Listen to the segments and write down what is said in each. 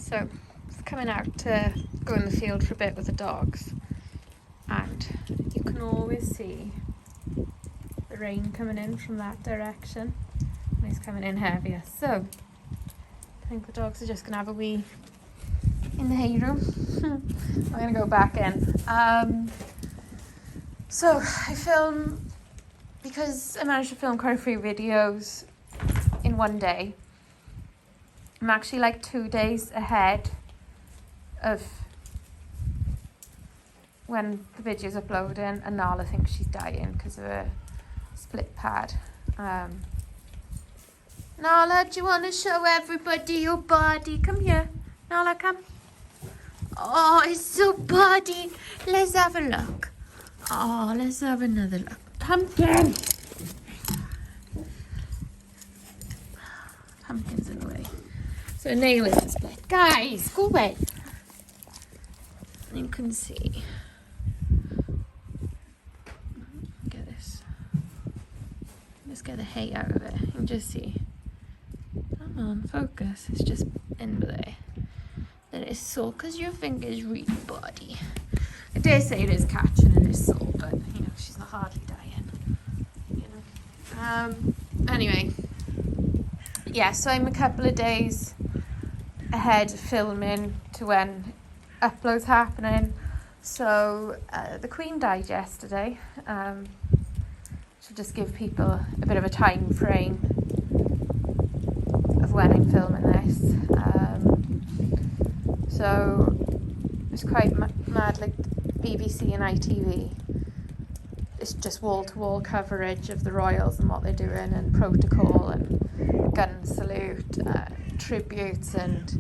So it's coming out to go in the field for a bit with the dogs, and you can always see the rain coming in from that direction, and it's coming in heavier. So I think the dogs are just gonna have a wee in the hay room. I'm gonna go back in. So I film, because I managed to film quite a few videos in one day. I'm actually like 2 days ahead of when the video's uploading, and Nala thinks she's dying because of a split pad. Nala, do you want to show everybody your body? Come here. Nala, come. Oh, it's so body. Let's have a look. Oh, let's have another look. Pumpkin. Pumpkin's in the way. So a nail is split. Guys, go away. You can see. Get this. Let's get the hay out of it. You can just see. Come on, focus. It's just in there. That is sore because your finger's really body. I dare say it is catching and it's sore, but you know, she's not hardly dying. You know. Anyway. Yeah, so I'm a couple of days ahead of filming to when upload's happening. So the Queen died yesterday. To just give people a bit of a time frame of when I'm filming this. So it's quite mad, like BBC and ITV. It's just wall-to-wall coverage of the royals and what they're doing, and protocol and gun salute, tributes, and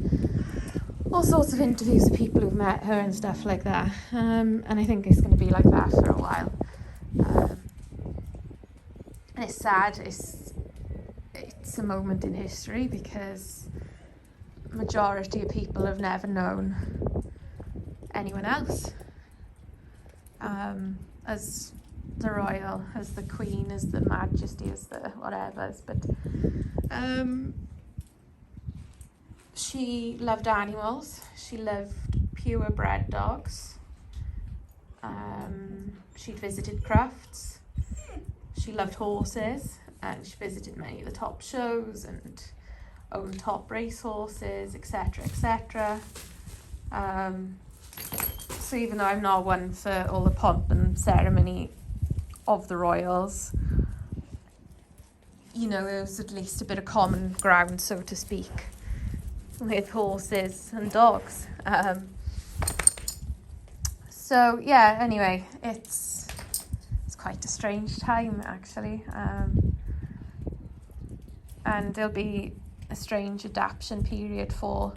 all sorts of interviews with people who've met her and stuff like that. And I think it's going to be like that for a while. And it's sad. It's a moment in history because majority of people have never known anyone else as the royal, as the Queen, as the Majesty, as the whatevers. But she loved animals. She loved purebred dogs. She'd visited crafts. She loved horses, and she visited many of the top shows and owned top race horses, etc., etc. So even though I'm not one for all the pomp and ceremony of the royals, you know, there was at least a bit of common ground, so to speak, with horses and dogs. So yeah, anyway, it's quite a strange time actually, and there'll be a strange adaptation period for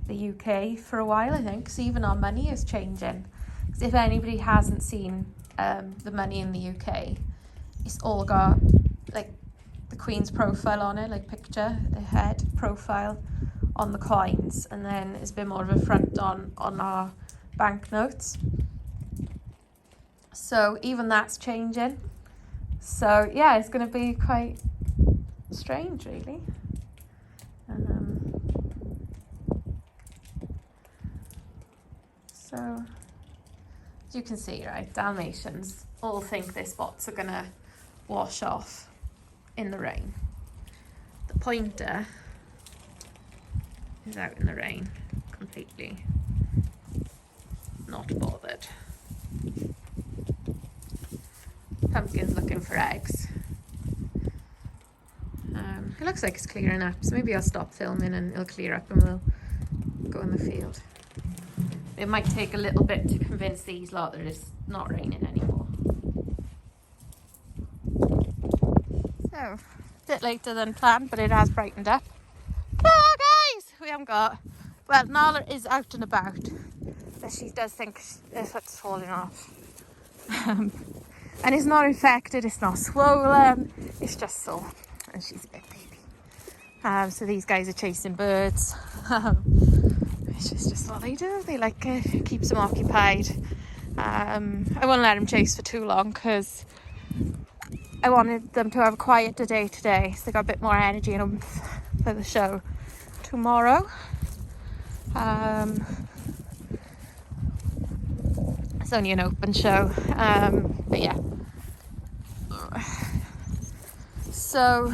the UK for a while, I think, because even our money is changing. Because if anybody hasn't seen the money in the UK, it's all got like the Queen's profile on it, like picture, the head profile on the coins, and then it's a bit more of a front on our banknotes. So even that's changing. So yeah, it's going to be quite strange, really. So as you can see, right, Dalmatians all think their spots are going to wash off in the rain. The pointer is out in the rain, completely not bothered. Pumpkin's looking for eggs. It looks like it's clearing up, so maybe I'll stop filming and it'll clear up and we'll go in the field. It might take a little bit to convince these lot that it's not raining anymore. So, a bit later than planned, but it has brightened up. Oh guys, we haven't got, well, Nala is out and about, but she does think her foot's falling off. And it's not infected, it's not swollen, it's just sore, and she's a big baby. So these guys are chasing birds. It's just what they do. They like it, keeps them occupied. I won't let them chase for too long because I wanted them to have a quieter day today, so they got a bit more energy and oomph for the show tomorrow. It's only an open show, but yeah. So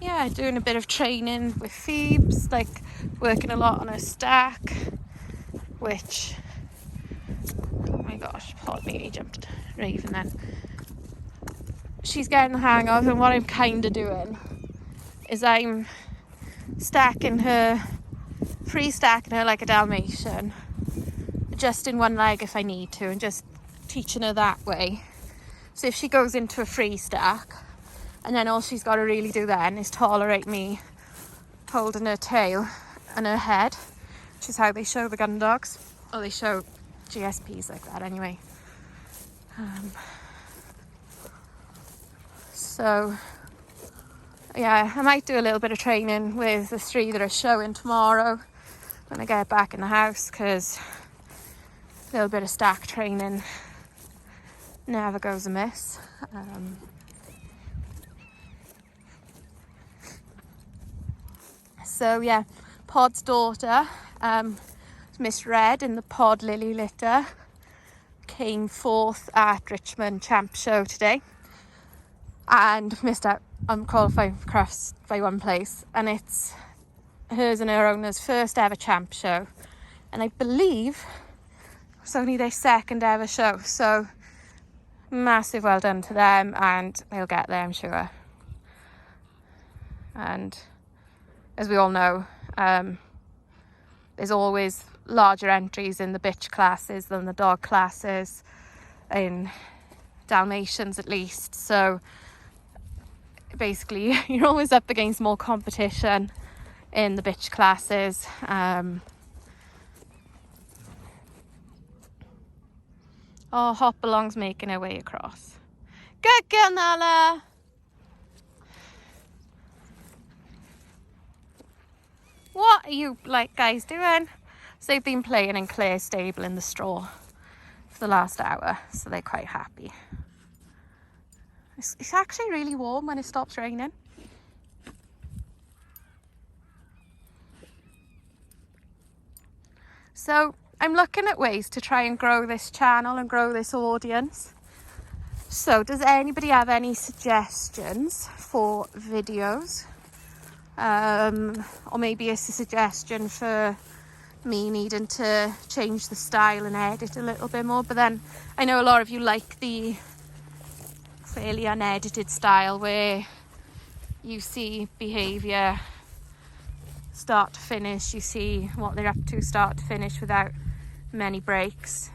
yeah, doing a bit of training with Phoebes, like working a lot on her stack, which, oh my gosh, Pod nearly jumped Raven then. She's getting the hang of, and what I'm kind of doing is I'm stacking her, free stacking her like a Dalmatian, adjusting one leg if I need to, and just teaching her that way. So if she goes into a free stack, and then all she's got to really do then is tolerate me holding her tail and her head, which is how they show the gun dogs, or they show GSPs like that anyway. So yeah, I might do a little bit of training with the 3 that are showing tomorrow when I get back in the house, because a little bit of stack training never goes amiss. So yeah, Pod's daughter, Miss Red in the Pod Lily litter, came 4th at Richmond Champ Show today and missed out on qualifying for crufts by 1 place, and it's hers and her owner's first ever Champ Show, and I believe it's only their 2nd ever show, so massive well done to them, and they'll get there, I'm sure. And as we all know, there's always larger entries in the bitch classes than the dog classes, in Dalmatians at least, so basically you're always up against more competition in the bitch classes. Oh, Hopalong's making her way across. Good girl, Nala. What are you guys doing? So they've been playing in Claire's stable in the straw for the last hour, so they're quite happy. It's actually really warm when it stops raining. So I'm looking at ways to try and grow this channel and grow this audience. So does anybody have any suggestions for videos? Or maybe it's a suggestion for me needing to change the style and edit a little bit more. But then I know a lot of you like the fairly unedited style where you see behaviour start to finish, you see what they're up to start to finish without many breaks.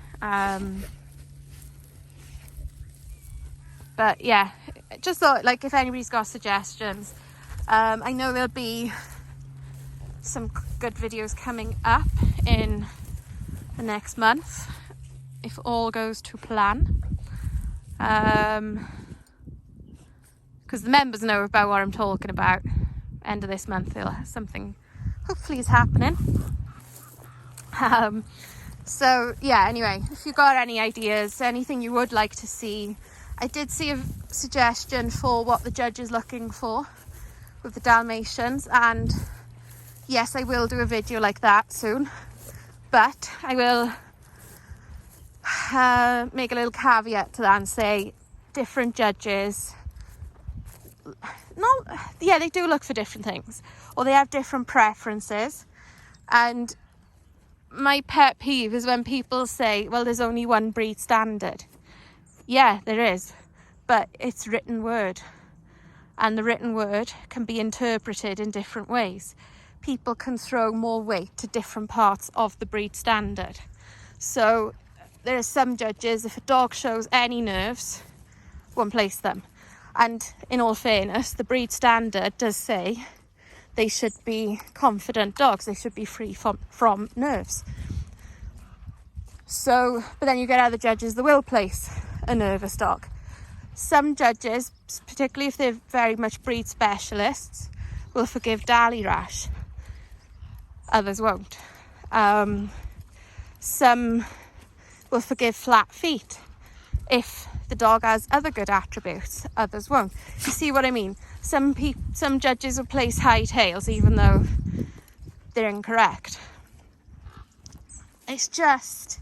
But yeah, just thought, like, if anybody's got suggestions, I know there'll be some good videos coming up in the next month if all goes to plan, because the members know about what I'm talking about. End of this month something hopefully is happening. So yeah, anyway, if you've got any ideas, anything you would like to see. I did see a suggestion for what the judge is looking for with the Dalmatians, and yes, I will do a video like that soon, but I will make a little caveat to that and say different judges, they do look for different things, or they have different preferences. And my pet peeve is when people say, well, there's only one breed standard. Yeah, there is, but it's written word, and the written word can be interpreted in different ways. People can throw more weight to different parts of the breed standard. So there are some judges, if a dog shows any nerves, won't place them. And in all fairness, the breed standard does say they should be confident dogs, they should be free from nerves. So, but then you get other judges that will place a nervous dog. Some judges, particularly if they're very much breed specialists, will forgive Dali rash. Others won't. Some will forgive flat feet if the dog has other good attributes. Others won't. You see what I mean? Some judges will place high tails even though they're incorrect. It's just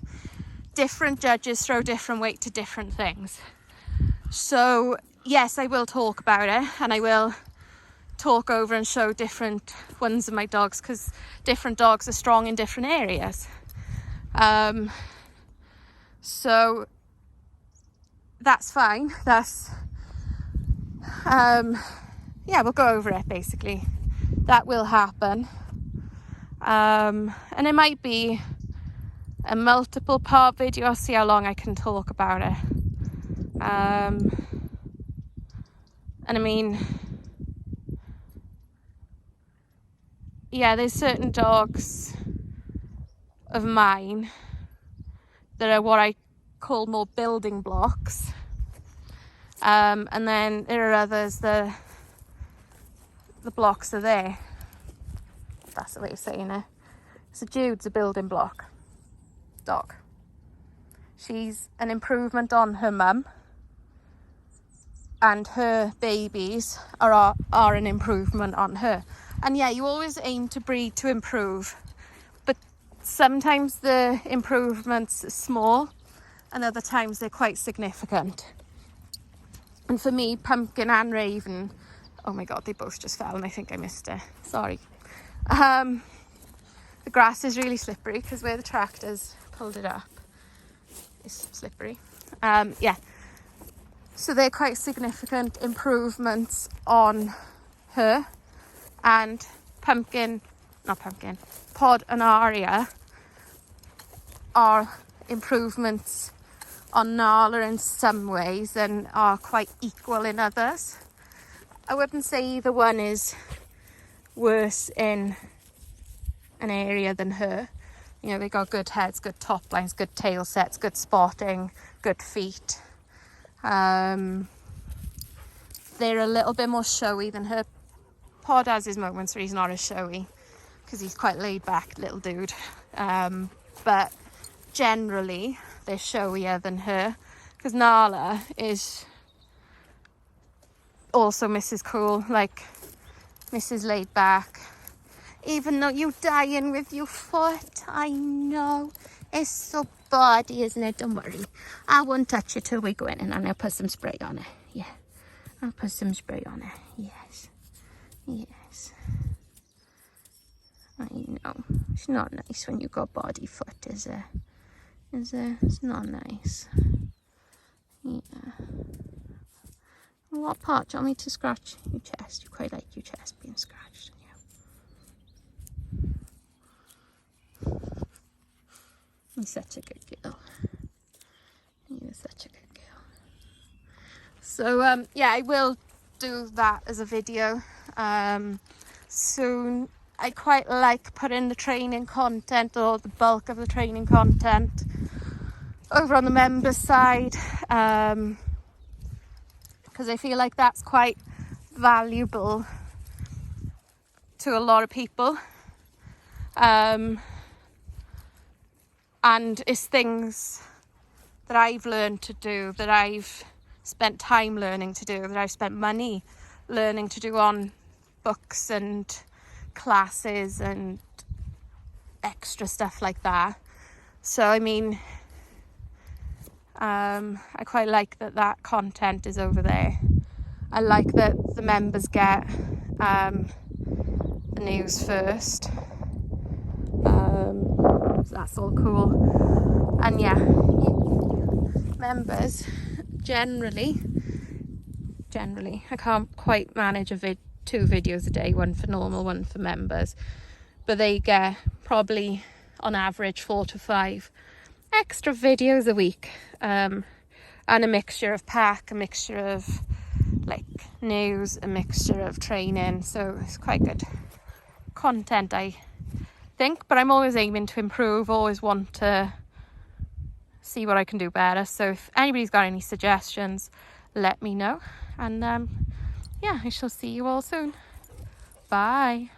different judges throw different weight to different things. So yes, I will talk about it, and I will talk over and show different ones of my dogs, because different dogs are strong in different areas. So that's fine. That's yeah, we'll go over it basically. That will happen. And it might be a multiple part video. I'll see how long I can talk about it. And I mean, yeah, there's certain dogs of mine that are what I call more building blocks. And then there are others that the blocks are there. That's the way of saying it. So Jude's a building block dog. She's an improvement on her mum, and her babies are an improvement on her. And yeah, you always aim to breed to improve, but sometimes the improvements are small and other times they're quite significant. And for me, Pumpkin and Raven, oh my god, they both just fell and I think I missed it, sorry. The grass is really slippery because where the tractors pulled it up is slippery. Yeah, so they're quite significant improvements on her. And Pod and Aria are improvements on Nala in some ways and are quite equal in others. I wouldn't say either one is worse in an area than her. You know, they got good heads, good top lines, good tail sets, good spotting, good feet. They're a little bit more showy than her. Pod has his moments where he's not as showy because he's quite laid back little dude. But generally they're showier than her, because Nala is also Mrs. Cool, like Mrs. Laid Back. Even though you're dying with your foot, I know. It's so body, isn't it? Don't worry. I won't touch it till we go in, and I'll put some spray on it. Yeah. I'll put some spray on it. Yes. Yes. I know. It's not nice when you got body foot, is it? Is it? It's not nice. Yeah. What part? Do you want me to scratch your chest? You quite like your chest being scratched, don't you? You're such a good girl. You're such a good girl. So, yeah, I will do that as a video soon. I quite like putting the training content, or the bulk of the training content, over on the members side, because I feel like that's quite valuable to a lot of people, and it's things that I've learned to do, that I've spent time learning to do, that I've spent money learning to do on books and classes and extra stuff like that. So I mean, I quite like that content is over there. I like that the members get the news first. So that's all cool. And yeah, members generally I can't quite manage two videos a day, one for normal, one for members, but they get probably on average 4 to 5 extra videos a week, and a mixture of pack, a mixture of like news, a mixture of training. So it's quite good content, I think, but I'm always aiming to improve, always want to see what I can do better. So if anybody's got any suggestions, let me know. And yeah, I shall see you all soon. Bye.